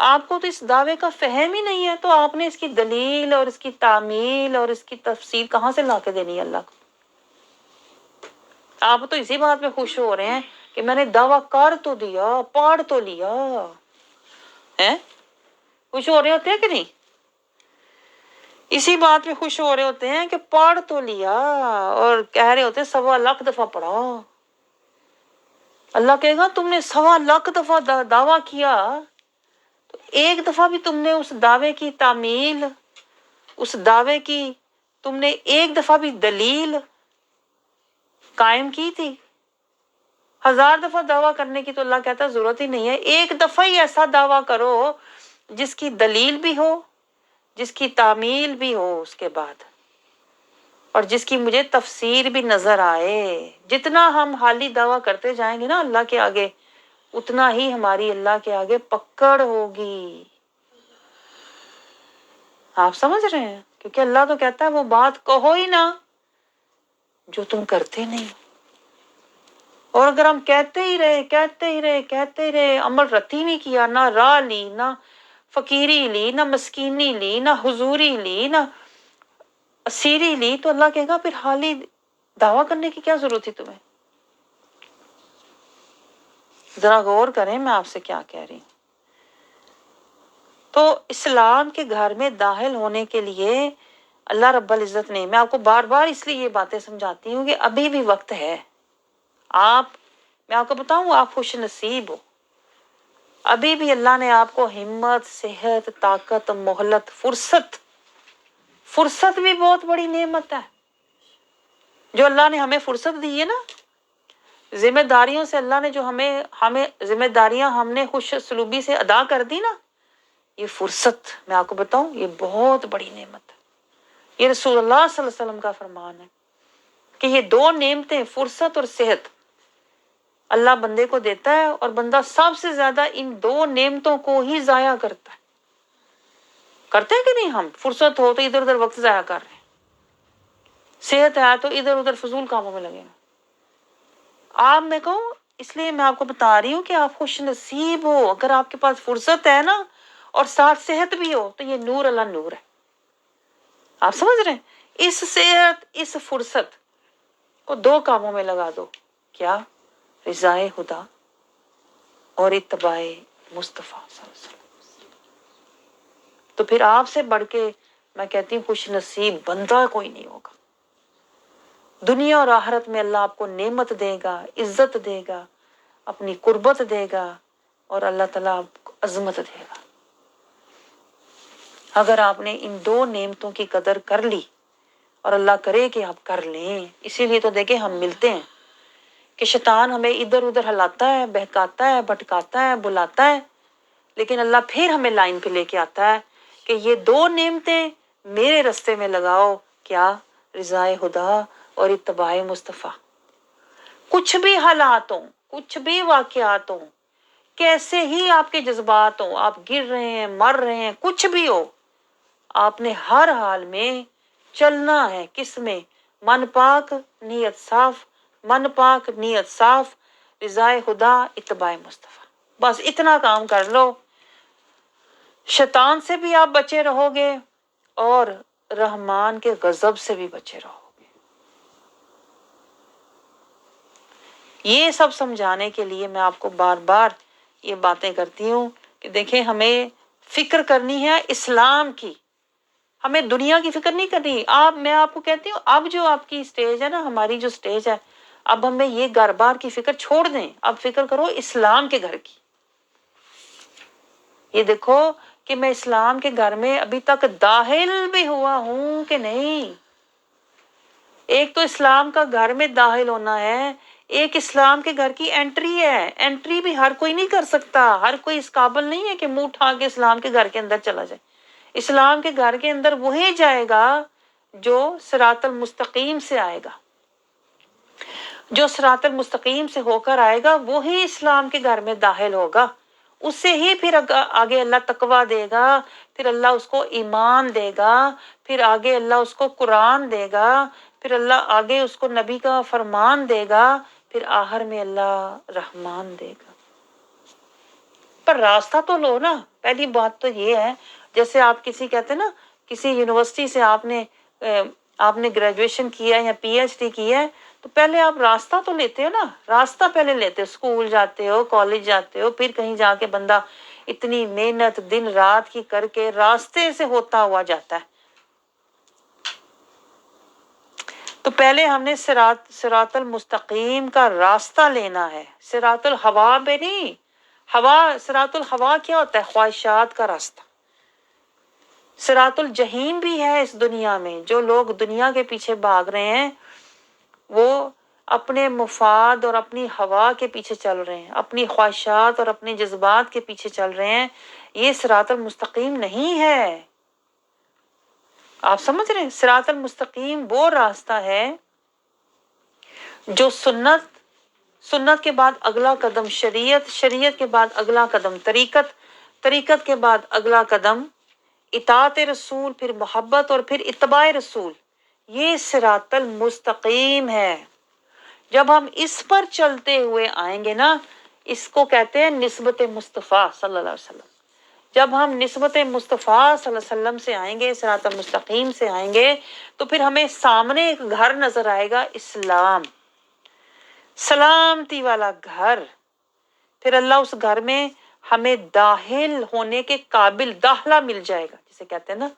آپ کو تو اس دعوے کا فہم ہی نہیں ہے، تو آپ نے اس کی دلیل اور اس کی تعمیل اور اس کی تفسیر کہاں سے لا کے دینی ہے اللہ کو؟ آپ تو اسی بات پہ خوش ہو رہے ہیں کہ میں نے دعویٰ کر تو دیا، پاڑ تو لیا ہے، خوش ہو رہے ہوتے ہیں کہ نہیں؟ اسی بات پہ خوش ہو رہے ہوتے ہیں کہ پڑھ تو لیا، اور کہہ رہے ہوتے ہیں 1.25 دفعہ پڑھا۔ اللہ کہے گا تم نے 1.25 دفعہ دعویٰ کیا، تو ایک دفعہ بھی تم نے اس دعوے کی تعمیل، اس دعوے کی تم نے ایک دفعہ بھی دلیل قائم کی تھی؟ 1000 دفعہ دعویٰ کرنے کی تو اللہ کہتا ہے ضرورت ہی نہیں ہے، ایک دفعہ ہی ایسا دعویٰ کرو جس کی دلیل بھی ہو، جس کی تعمیل بھی ہو اس کے بعد، اور جس کی مجھے تفسیر بھی نظر آئے۔ جتنا ہم حالی دعویٰ کرتے جائیں گے نا اللہ کے آگے، اتنا ہی ہماری اللہ کے آگے پکڑ ہوگی۔ آپ سمجھ رہے ہیں؟ کیونکہ اللہ تو کہتا ہے وہ بات کہو ہی نہ جو تم کرتے نہیں، اور اگر ہم کہتے ہی رہے، عمل رتی نہیں کیا، نہ راہ لی، نہ فقیری لی، نہ مسکینی لی، نہ حضوری لی، نہ اسیری لی، تو اللہ کہے گا پھر حالی دعویٰ کرنے کی کیا ضرورت تھی تمہیں؟ ذرا غور کریں میں آپ سے کیا کہہ رہی ہوں۔ تو اسلام کے گھر میں داخل ہونے کے لیے اللہ رب العزت نے، میں آپ کو بار بار اس لیے یہ باتیں سمجھاتی ہوں کہ ابھی بھی وقت ہے، میں آپ کو بتاؤں آپ خوش نصیب ہو، ابھی بھی اللہ نے آپ کو ہمت، صحت، طاقت، مہلت، فرصت بھی بہت بڑی نعمت ہے جو اللہ نے ہمیں فرصت دی ہے نا، ذمہ داریوں سے اللہ نے جو ہمیں ذمہ داریاں ہم نے خوش سلوبی سے ادا کر دی نا، یہ فرصت میں آپ کو بتاؤں یہ بہت بڑی نعمت ہے۔ یہ رسول اللہ صلی اللہ علیہ وسلم کا فرمان ہے کہ یہ 2 نعمتیں، فرصت اور صحت، اللہ بندے کو دیتا ہے، اور بندہ سب سے زیادہ ان 2 نعمتوں کو ہی ضائع کرتا ہے۔ کرتے ہیں کہ نہیں؟ ہم فرصت ہو تو ادھر ادھر وقت ضائع کر رہے ہیں، صحت ہے تو ادھر ادھر فضول کاموں میں لگے ہیں۔ آپ میں کہوں، اس لیے میں آپ کو بتا رہی ہوں کہ آپ خوش نصیب ہو اگر آپ کے پاس فرصت ہے نا، اور ساتھ صحت بھی ہو، تو یہ نور اللہ نور ہے۔ آپ سمجھ رہے ہیں؟ اس صحت، اس فرصت کو 2 کاموں میں لگا دو، کیا؟ رضائے خدا اور اتباع مصطفیٰ صلی اللہ علیہ وسلم۔ تو پھر آپ سے بڑھ کے میں کہتی ہوں خوش نصیب بندہ کوئی نہیں ہوگا۔ دنیا اور آخرت میں اللہ آپ کو نعمت دے گا، عزت دے گا، اپنی قربت دے گا، اور اللہ تعالیٰ آپ کو عظمت دے گا اگر آپ نے ان 2 نعمتوں کی قدر کر لی، اور اللہ کرے کہ آپ کر لیں۔ اسی لیے تو دیکھیں ہم ملتے ہیں کہ شیطان ہمیں ادھر ادھر ہلاتا ہے، بہکاتا ہے، بھٹکاتا ہے، بلاتا ہے، لیکن اللہ پھر ہمیں لائن پہ لے کے آتا ہے کہ یہ 2 نعمتیں میرے رستے میں لگاؤ، کیا؟ رضائے خدا اور اتباع مصطفیٰ۔ کچھ بھی حالات ہوں، کچھ بھی واقعات ہوں، کیسے ہی آپ کے جذبات ہوں، آپ گر رہے ہیں، مر رہے ہیں، کچھ بھی ہو، آپ نے ہر حال میں چلنا ہے کس میں؟ من پاک نیت صاف، من پاک نیت صاف، رضائے خدا، اتباع مصطفیٰ۔ بس اتنا کام کر لو، شیطان سے بھی آپ بچے رہو گے، اور رحمان کے غضب سے بھی بچے رہو گے۔ یہ سب سمجھانے کے لیے میں آپ کو بار بار یہ باتیں کرتی ہوں کہ دیکھیں ہمیں فکر کرنی ہے اسلام کی، ہمیں دنیا کی فکر نہیں کرنی۔ میں آپ کو کہتی ہوں اب جو آپ کی سٹیج ہے نا، ہماری جو سٹیج ہے، اب ہمیں یہ گھر بار کی فکر چھوڑ دیں، اب فکر کرو اسلام کے گھر کی۔ یہ دیکھو کہ میں اسلام کے گھر میں ابھی تک داخل بھی ہوا ہوں کہ نہیں۔ ایک تو اسلام کا گھر میں داخل ہونا ہے، ایک اسلام کے گھر کی انٹری ہے۔ انٹری بھی ہر کوئی نہیں کر سکتا، ہر کوئی اس قابل نہیں ہے کہ منہ اٹھا کے اسلام کے گھر کے اندر چلا جائے۔ اسلام کے گھر کے اندر وہی جائے گا جو صراط المستقیم سے آئے گا، جو صراط المستقیم سے ہو کر آئے گا وہی اسلام کے گھر میں داخل ہوگا۔ اس سے ہی پھر آگے اللہ تقویٰ دے گا، پھر اللہ اس کو ایمان دے گا، پھر آگے اللہ اس کو قرآن دے گا، پھر اللہ آگے اس کو نبی کا فرمان دے گا، پھر آخر میں اللہ رحمان دے گا۔ پر راستہ تو لو نا، پہلی بات تو یہ ہے، جیسے آپ کسی کہتے ہیں نا کسی یونیورسٹی سے آپ نے گریجویشن کیا ہے یا پی ایچ ڈی کی ہے، تو پہلے آپ راستہ تو لیتے ہو نا، راستہ پہلے لیتے ہو، اسکول جاتے ہو، کالج جاتے ہو، پھر کہیں جا کے بندہ اتنی محنت دن رات کی کر کے راستے سے ہوتا ہوا جاتا ہے۔ تو پہلے ہم نے صراط المستقیم کا راستہ لینا ہے، صراط الہوا پہ نہیں۔ صراط الہوا کیا ہوتا ہے؟ خواہشات کا راستہ۔ صراط الجحیم بھی ہے اس دنیا میں، جو لوگ دنیا کے پیچھے بھاگ رہے ہیں وہ اپنے مفاد اور اپنی ہوا کے پیچھے چل رہے ہیں، اپنی خواہشات اور اپنے جذبات کے پیچھے چل رہے ہیں، یہ صراط المستقیم نہیں ہے۔ آپ سمجھ رہے ہیں؟ صراط المستقیم وہ راستہ ہے جو سنت کے بعد اگلا قدم شریعت کے بعد اگلا قدم طریقت کے بعد اگلا قدم اطاعت رسول، پھر محبت اور پھر اتباع رسول، یہ صراط المستقیم ہے۔ جب ہم اس پر چلتے ہوئے آئیں گے نا، اس کو کہتے ہیں نسبت مصطفیٰ صلی اللہ علیہ وسلم۔ جب ہم نسبت مصطفیٰ صلی اللہ علیہ وسلم سے آئیں گے، صراط المستقیم سے آئیں گے، تو پھر ہمیں سامنے ایک گھر نظر آئے گا، اسلام، سلامتی والا گھر۔ پھر اللہ اس گھر میں ہمیں داخل ہونے کے قابل داخلہ مل جائے گا، جسے کہتے ہیں نا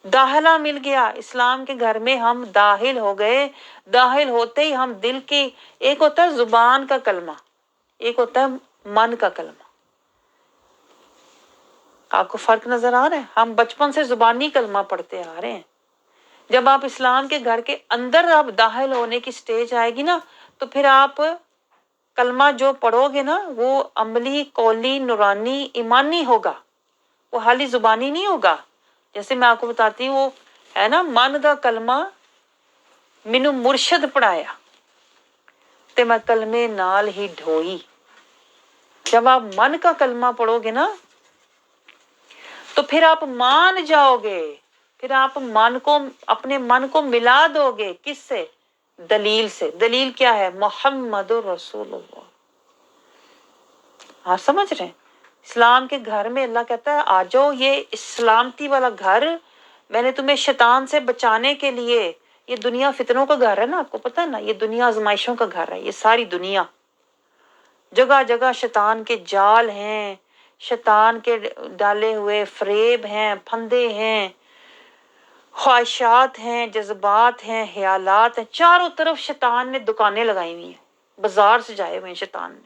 داخلہ مل گیا۔ اسلام کے گھر میں ہم داخل ہو گئے، داخل ہوتے ہی ہم دل کی، ایک ہوتا ہے زبان کا کلمہ، ایک ہوتا ہے من کا کلمہ۔ آپ کو فرق نظر آ رہا ہے؟ ہم بچپن سے زبانی کلمہ پڑھتے آ رہے ہیں، جب آپ اسلام کے گھر کے اندر آپ داخل ہونے کی سٹیج آئے گی نا، تو پھر آپ کلمہ جو پڑھو گے نا وہ عملی، قولی، نورانی، ایمانی ہوگا، وہ حالی زبانی نہیں ہوگا۔ جیسے میں آپ کو بتاتی ہوں، وہ ہے نا من کا کلمہ مینوں مرشد پڑھایا تے میں کلمے نال ہی ڈھوئی۔ جب آپ من کا کلمہ پڑھو گے نا تو پھر آپ مان جاؤ گے، پھر آپ اپنے من کو ملا دو گے، کس سے؟ دلیل سے۔ دلیل کیا ہے؟ محمد رسول اللہ۔ آپ سمجھ رہے ہیں؟ اسلام کے گھر میں اللہ کہتا ہے آ جاؤ، یہ سلامتی والا گھر میں نے تمہیں شیطان سے بچانے کے لیے، یہ دنیا فتنوں کا گھر ہے نا، آپ کو پتہ ہے نا، یہ دنیا آزمائشوں کا گھر ہے، یہ ساری دنیا، جگہ جگہ شیطان کے جال ہیں، شیطان کے ڈالے ہوئے فریب ہیں، پھندے ہیں، خواہشات ہیں، جذبات ہیں، خیالات ہیں، چاروں طرف شیطان نے دکانیں لگائی ہوئی ہیں، بازار سجائے ہوئے ہیں شیطان نے۔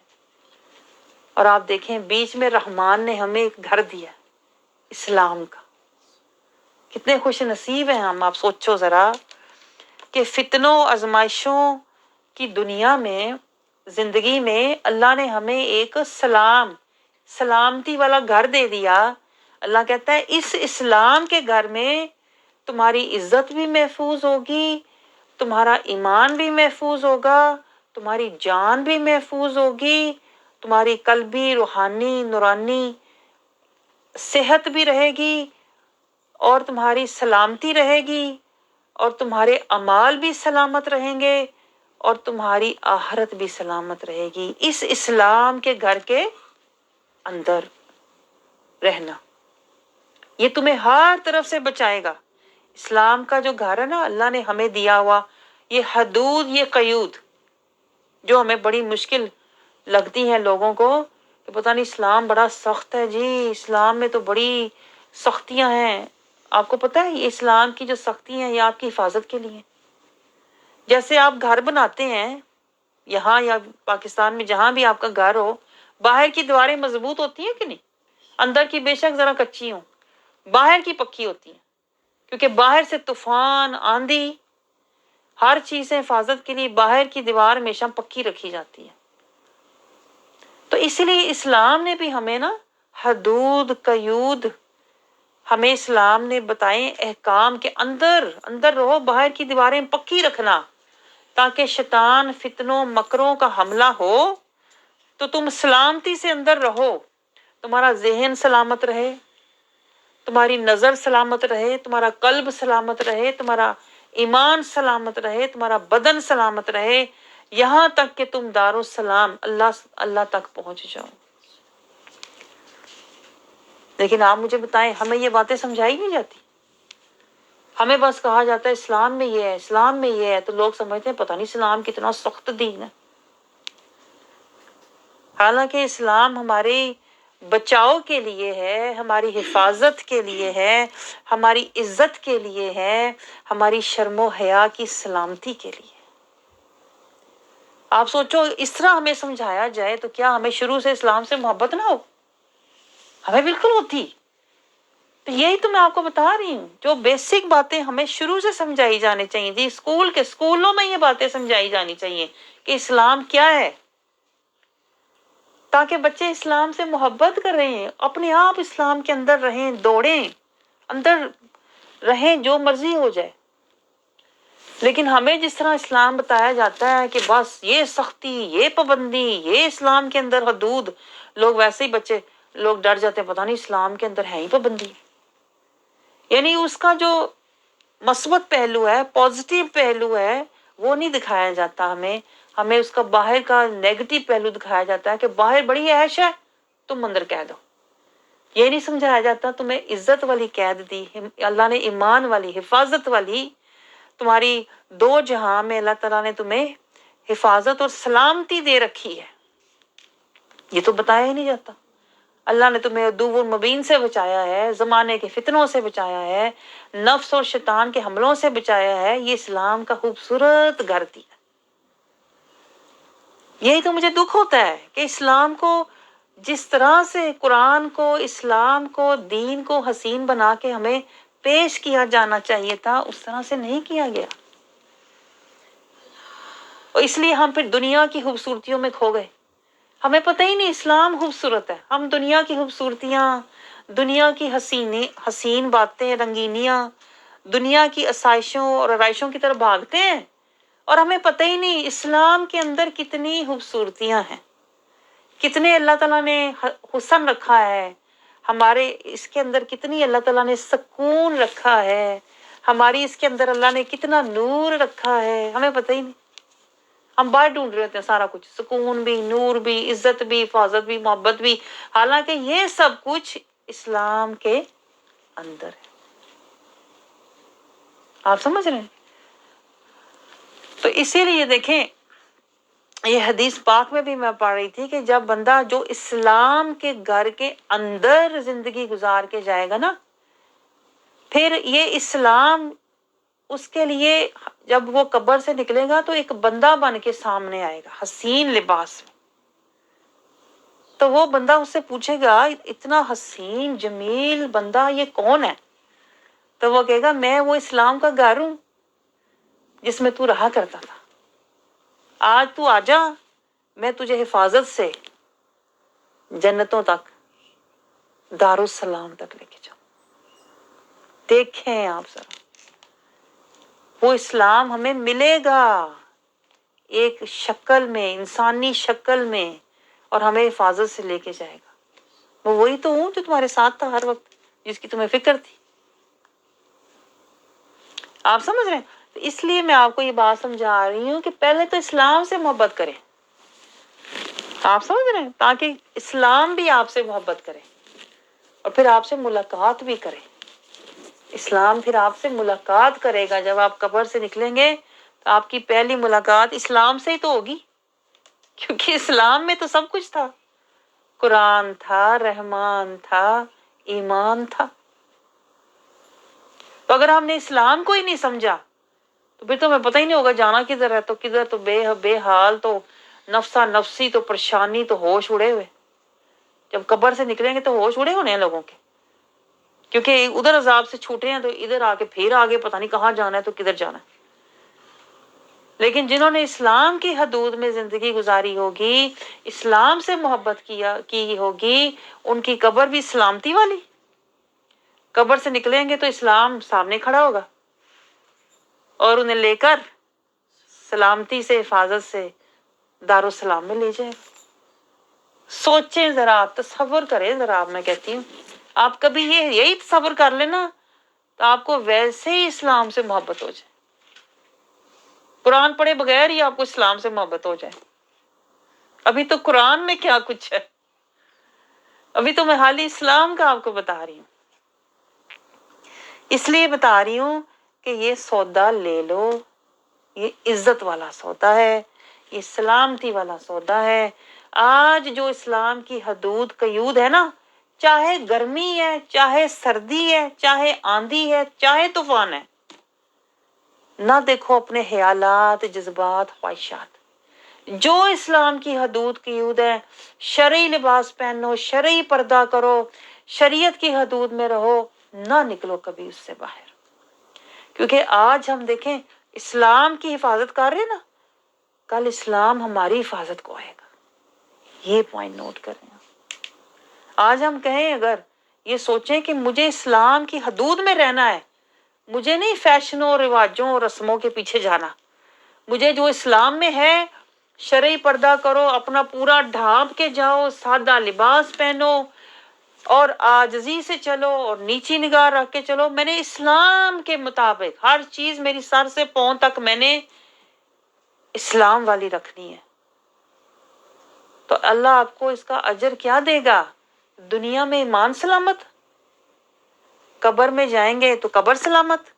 اور آپ دیکھیں بیچ میں رحمان نے ہمیں ایک گھر دیا اسلام کا، کتنے خوش نصیب ہیں ہم۔ آپ سوچو ذرا کہ فتنوں آزمائشوں کی دنیا میں، زندگی میں اللہ نے ہمیں ایک سلامتی والا گھر دے دیا۔ اللہ کہتا ہے اس اسلام کے گھر میں تمہاری عزت بھی محفوظ ہوگی، تمہارا ایمان بھی محفوظ ہوگا، تمہاری جان بھی محفوظ ہوگی، تمہاری قلبی، روحانی، نورانی صحت بھی رہے گی، اور تمہاری سلامتی رہے گی، اور تمہارے اعمال بھی سلامت رہیں گے، اور تمہاری آخرت بھی سلامت رہے گی اس اسلام کے گھر کے اندر رہنا۔ یہ تمہیں ہر طرف سے بچائے گا۔ اسلام کا جو گھر ہے نا اللہ نے ہمیں دیا ہوا، یہ حدود، یہ قیود جو ہمیں بڑی مشکل لگتی ہیں لوگوں کو کہ پتہ نہیں اسلام بڑا سخت ہے جی، اسلام میں تو بڑی سختیاں ہیں۔ آپ کو پتہ ہے یہ اسلام کی جو سختی ہیں یہ آپ کی حفاظت کے لیے۔ جیسے آپ گھر بناتے ہیں یہاں یا پاکستان میں جہاں بھی آپ کا گھر ہو، باہر کی دیواریں مضبوط ہوتی ہیں کہ نہیں؟ اندر کی بے شک ذرا کچی ہوں، باہر کی پکی ہوتی ہیں، کیونکہ باہر سے طوفان، آندھی، ہر چیز سے حفاظت کے لیے باہر کی دیوار ہمیشہ پکی رکھی جاتی ہے۔ تو اسی لیے اسلام نے بھی ہمیں نا حدود، قیود ہمیں اسلام نے بتائیں، احکام کے اندر رہو، باہر کی دیواریں پکی رکھنا، تاکہ شیطان فتنوں مکروں کا حملہ ہو تو تم سلامتی سے اندر رہو، تمہارا ذہن سلامت رہے، تمہاری نظر سلامت رہے، تمہارا قلب سلامت رہے، تمہارا ایمان سلامت رہے، تمہارا بدن سلامت رہے، یہاں تک کہ تم دارالسلام اللہ تک پہنچ جاؤ۔ لیکن آپ مجھے بتائیں ہمیں یہ باتیں سمجھائی نہیں جاتی؟ ہمیں بس کہا جاتا ہے اسلام میں یہ ہے، اسلام میں یہ ہے، تو لوگ سمجھتے ہیں پتہ نہیں اسلام کتنا سخت دین ہے۔ حالانکہ اسلام ہماری بچاؤ کے لیے ہے، ہماری حفاظت کے لیے ہے، ہماری عزت کے لیے ہے، ہماری شرم و حیا کی سلامتی کے لیے۔ آپ سوچو اس طرح ہمیں سمجھایا جائے تو کیا ہمیں شروع سے اسلام سے محبت نہ ہو؟ ہمیں بالکل ہوتی۔ تو یہی تو میں آپ کو بتا رہی ہوں، جو بیسک باتیں ہمیں شروع سے سمجھائی جانی چاہیے تھی، اسکولوں میں یہ باتیں سمجھائی جانی چاہیے کہ اسلام کیا ہے، تاکہ بچے اسلام سے محبت کر رہے ہیں، اپنے آپ اسلام کے اندر رہیں، دوڑیں، اندر رہیں، جو مرضی ہو جائے۔ لیکن ہمیں جس طرح اسلام بتایا جاتا ہے کہ بس یہ سختی، یہ پابندی، یہ اسلام کے اندر حدود، لوگ ویسے ہی بچے لوگ ڈر جاتے ہیں، پتہ نہیں اسلام کے اندر ہے ہی پابندی۔ یعنی اس کا جو مثبت پہلو ہے، پازیٹیو پہلو ہے، وہ نہیں دکھایا جاتا ہمیں اس کا باہر کا نیگیٹو پہلو دکھایا جاتا ہے کہ باہر بڑی عیش ہے، تم اندر قید ہو۔ یہ نہیں سمجھایا جاتا تمہیں عزت والی قید دی، اللہ نے ایمان والی، حفاظت والی، تمہاری دو جہاں میں اللہ تعالیٰ نے تمہیں حفاظت اور سلامتی دے رکھی ہے، یہ تو بتایا ہی نہیں جاتا۔ اللہ نے تمہیں عدو مبین سے بچایا ہے، زمانے کے فتنوں سے بچایا ہے، نفس اور شیطان کے حملوں سے بچایا ہے، یہ اسلام کا خوبصورت گھر دیا۔ یہی تو مجھے دکھ ہوتا ہے کہ اسلام کو جس طرح سے قرآن کو، اسلام کو، دین کو حسین بنا کے ہمیں پیش کیا جانا چاہیے تھا، اس طرح سے نہیں کیا گیا، اور اس لیے ہم پھر دنیا کی خوبصورتیوں میں کھو گئے۔ ہمیں پتہ ہی نہیں اسلام خوبصورت ہے، ہم دنیا کی خوبصورتیاں، دنیا کی حسین باتیں، رنگینیاں، دنیا کی آسائشوں اور آرائشوں کی طرف بھاگتے ہیں، اور ہمیں پتہ ہی نہیں اسلام کے اندر کتنی خوبصورتیاں ہیں، کتنے اللہ تعالیٰ نے حسن رکھا ہے ہمارے اس کے اندر، کتنی اللہ تعالیٰ نے سکون رکھا ہے ہماری اس کے اندر، اللہ نے کتنا نور رکھا ہے، ہمیں پتہ ہی نہیں۔ ہم باہر ڈھونڈ رہے ہوتے ہیں سارا کچھ، سکون بھی، نور بھی، عزت بھی، حفاظت بھی، محبت بھی، حالانکہ یہ سب کچھ اسلام کے اندر ہے۔ آپ سمجھ رہے ہیں؟ تو اسی لیے دیکھیں، یہ حدیث پاک میں بھی میں پڑھ رہی تھی کہ جب بندہ جو اسلام کے گھر کے اندر زندگی گزار کے جائے گا نا، پھر یہ اسلام اس کے لیے جب وہ قبر سے نکلے گا تو ایک بندہ بن کے سامنے آئے گا، حسین لباس میں۔ تو وہ بندہ اس سے پوچھے گا، اتنا حسین جمیل بندہ یہ کون ہے؟ تو وہ کہے گا میں وہ اسلام کا گھر ہوں جس میں تو رہا کرتا تھا، آج تو آ جا، میں تجھے حفاظت سے جنتوں تک، دارالسلام تک لے کے جاؤں۔ دیکھیں آپ ذرا، وہ اسلام ہمیں ملے گا ایک شکل میں، انسانی شکل میں، اور ہمیں حفاظت سے لے کے جائے گا۔ وہ وہی تو ہوں جو تمہارے ساتھ تھا ہر وقت، جس کی تمہیں فکر تھی۔ آپ سمجھ رہے ہیں؟ تو اس لیے میں آپ کو یہ بات سمجھا رہی ہوں کہ پہلے تو اسلام سے محبت کریں، آپ سمجھ رہے ہیں، تاکہ اسلام بھی آپ سے محبت کرے اور پھر آپ سے ملاقات بھی کرے۔ اسلام پھر آپ سے ملاقات کرے گا، جب آپ قبر سے نکلیں گے تو آپ کی پہلی ملاقات اسلام سے ہی تو ہوگی، کیونکہ اسلام میں تو سب کچھ تھا، قرآن تھا، رحمان تھا، ایمان تھا۔ تو اگر ہم نے اسلام کو ہی نہیں سمجھا تو پھر تو ہمیں پتہ ہی نہیں ہوگا جانا کدھر ہے، تو کدھر تو بے حال، تو نفسا نفسی، تو پریشانی، تو ہوش اڑے ہوئے۔ جب قبر سے نکلیں گے تو ہوش اڑے ہونے ہیں لوگوں کے، کیونکہ ادھر عذاب سے چھوٹے ہیں تو ادھر آ کے پھر آگے پتہ نہیں کہاں جانا ہے، تو کدھر جانا ہے۔ لیکن جنہوں نے اسلام کی حدود میں زندگی گزاری ہوگی، اسلام سے محبت کی ہوگی، ان کی قبر بھی سلامتی والی۔ قبر سے نکلیں گے تو اسلام سامنے کھڑا ہوگا اور انہیں لے کر سلامتی سے، حفاظت سے دارالسلام میں لے جائے۔ سوچیں ذرا، آپ تصور کریں ذرا، آپ، میں کہتی ہوں آپ کبھی یہی تصور کر لینا تو آپ کو ویسے ہی اسلام سے محبت ہو جائے، قرآن پڑھے بغیر ہی آپ کو اسلام سے محبت ہو جائے۔ ابھی تو قرآن میں کیا کچھ ہے، ابھی تو میں حال اسلام کا آپ کو بتا رہی ہوں، اس لیے بتا رہی ہوں کہ یہ سودا لے لو، یہ عزت والا سودا ہے، یہ سلامتی والا سودا ہے۔ آج جو اسلام کی حدود قیود ہے نا، چاہے گرمی ہے، چاہے سردی ہے، چاہے آندھی ہے، چاہے طوفان ہے، نہ دیکھو اپنے خیالات، جذبات، خواہشات۔ جو اسلام کی حدود قیود ہے، شرعی لباس پہنو، شرعی پردہ کرو، شریعت کی حدود میں رہو، نہ نکلو کبھی اس سے باہر۔ کیونکہ آج ہم دیکھیں اسلام کی حفاظت کر رہے ہیں نا، کل اسلام ہماری حفاظت کو آئے گا، یہ پوائنٹ نوٹ کریں۔ آج ہم کہیں، اگر یہ سوچیں کہ مجھے اسلام کی حدود میں رہنا ہے، مجھے نہیں فیشنوں، رواجوں اور رسموں کے پیچھے جانا، مجھے جو اسلام میں ہے شرعی پردہ کرو، اپنا پورا ڈھانپ کے جاؤ، سادہ لباس پہنو اور عاجزی سے چلو اور نیچی نگاہ رکھ کے چلو، میں نے اسلام کے مطابق ہر چیز میری سر سے پاؤں تک میں نے اسلام والی رکھنی ہے، تو اللہ آپ کو اس کا اجر کیا دے گا؟ دنیا میں ایمان سلامت، قبر میں جائیں گے تو قبر سلامت،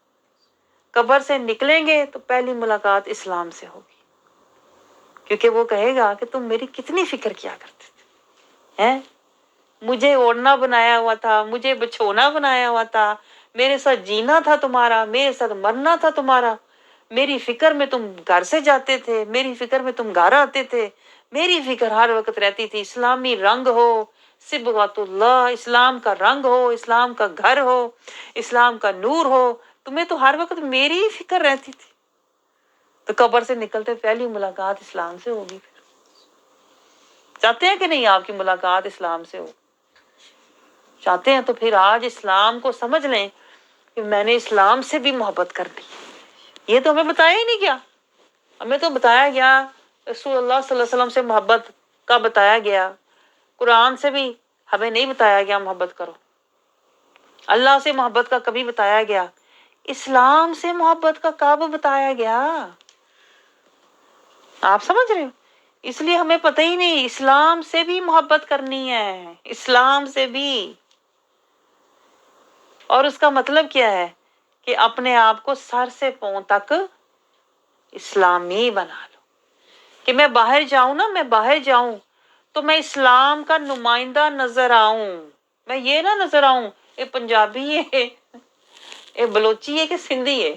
قبر سے نکلیں گے تو پہلی ملاقات اسلام سے ہوگی، کیونکہ وہ کہے گا کہ تم میری کتنی فکر کیا کرتے تھے، ہیں؟ مجھے اوڑھنا بنایا ہوا تھا، مجھے بچھونا بنایا ہوا تھا، میرے ساتھ جینا تھا تمہارا، میرے ساتھ مرنا تھا تمہارا، میری فکر میں تم گھر سے جاتے تھے، میری فکر میں تم گھر آتے تھے، میری فکر ہر وقت رہتی تھی اسلامی رنگ ہو، صبغۃ اللہ، اسلام کا رنگ ہو، اسلام کا گھر ہو، اسلام کا نور ہو، تمہیں تو ہر وقت میری ہی فکر رہتی تھی۔ تو قبر سے نکلتے پہلی ملاقات اسلام سے ہوگی۔ پھر چاہتے ہیں کہ نہیں آپ کی ملاقات اسلام سے ہو؟ چاہتے ہیں تو پھر آج اسلام کو سمجھ لیں کہ میں نے اسلام سے بھی محبت کر دی۔ یہ تو ہمیں بتایا ہی نہیں گیا، ہمیں تو بتایا گیا رسول اللہ صلی اللہ علیہ وسلم سے محبت کا بتایا گیا، قرآن سے بھی ہمیں نہیں بتایا گیا محبت کرو، اللہ سے محبت کا کبھی بتایا گیا، اسلام سے محبت کا کب بتایا گیا؟ آپ سمجھ رہے ہو؟ اس لیے ہمیں پتہ ہی نہیں اسلام سے بھی محبت کرنی ہے، اسلام سے بھی۔ اور اس کا مطلب کیا ہے کہ اپنے آپ کو سر سے پاؤں تک اسلامی بنا لو، کہ میں باہر جاؤں نا، میں باہر جاؤں تو میں اسلام کا نمائندہ نظر آؤں، میں یہ نہ نظر آؤں یہ پنجابی ہے، یہ بلوچی ہے کہ سندھی ہے،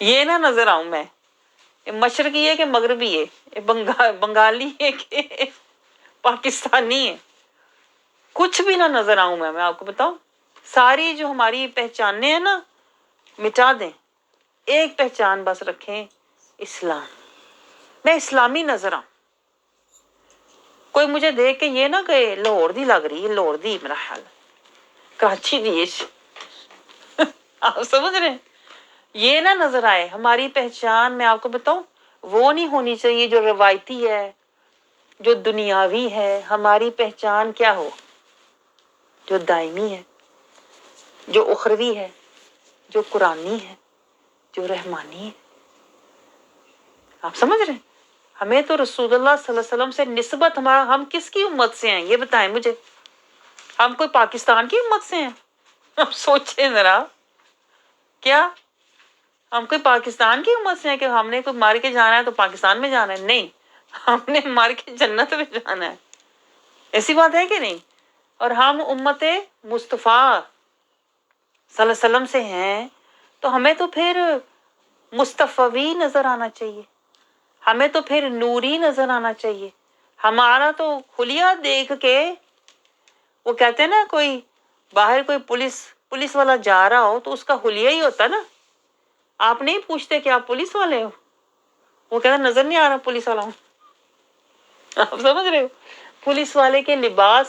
یہ نہ نظر آؤں میں، یہ مشرقی ہے کہ مغربی ہے، یہ بنگالی ہے کہ پاکستانی ہے، کچھ بھی نہ نظر آؤں میں آپ کو بتاؤں، ساری جو ہماری پہچانیں ہیں نا مٹا دیں، ایک پہچان بس رکھیں، اسلام، میں اسلامی نظر آؤں۔ کوئی مجھے دیکھ کے یہ نہ کہے لاہور دی لگ رہی ہے، لاہور دی میرا حال کراچی دی آپ سمجھ رہے ہیں؟ یہ نہ نظر آئے ہماری پہچان، میں آپ کو بتاؤں وہ نہیں ہونی چاہیے جو روایتی ہے، جو دنیاوی ہے، ہماری پہچان کیا ہو جو دائمی ہے، جو اخروی ہے، جو قرآنی ہے، جو رحمانی ہے۔ آپ سمجھ رہے ہیں؟ ہمیں تو رسول اللہ صلی اللہ علیہ وسلم سے نسبت، ہمارا ہم کس کی امت سے ہیں یہ بتائیں مجھے؟ ہم کوئی پاکستان کی امت سے ہیں؟ ہم سوچیں ذرا، کیا ہم کوئی پاکستان کی امت سے ہیں کہ ہم نے کوئی مار کے جانا ہے تو پاکستان میں جانا ہے؟ نہیں، ہم نے مار کے جنت میں جانا ہے، ایسی بات ہے کہ نہیں؟ اور ہم امت مصطفیٰ صلی اللہ علیہ وسلم سے ہیں تو ہمیں تو پھر مصطفی نظر آنا چاہیے، ہمیں تو پھر نوری نظر آنا چاہیے۔ ہمارا تو خلیہ دیکھ کے، وہ کہتے ہیں نا کوئی باہر کوئی پولیس والا جا رہا ہو تو اس کا خلیہ ہی ہوتا نا، آپ نہیں پوچھتے کہ آپ پولیس والے ہو، وہ کہتا نظر نہیں آ رہا پولیس والا ہوں۔ آپ سمجھ رہے ہو؟ پولیس والے کے لباس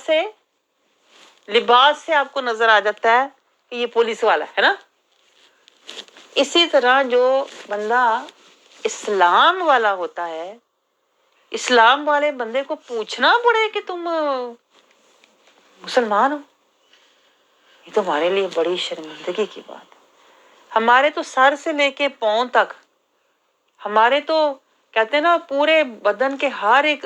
سے آپ کو نظر آ جاتا ہے کہ یہ پولیس والا ہے نا۔ اسی طرح جو بندہ اسلام والا ہوتا ہے، اسلام والے بندے کو پوچھنا پڑے کہ تم مسلمان ہو، یہ تو ہمارے لیے بڑی شرمندگی کی بات ہے۔ ہمارے تو سر سے لے کے پاؤں تک، ہمارے تو کہتے ہیں نا پورے بدن کے ہر ایک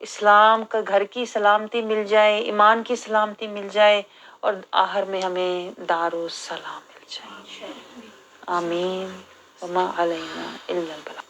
اسلام کا گھر کی سلامتی مل جائے، ایمان کی سلامتی مل جائے، اور آخر میں ہمیں دارالسلام مل جائے۔ آمین۔ وما علینا الا البلاغ۔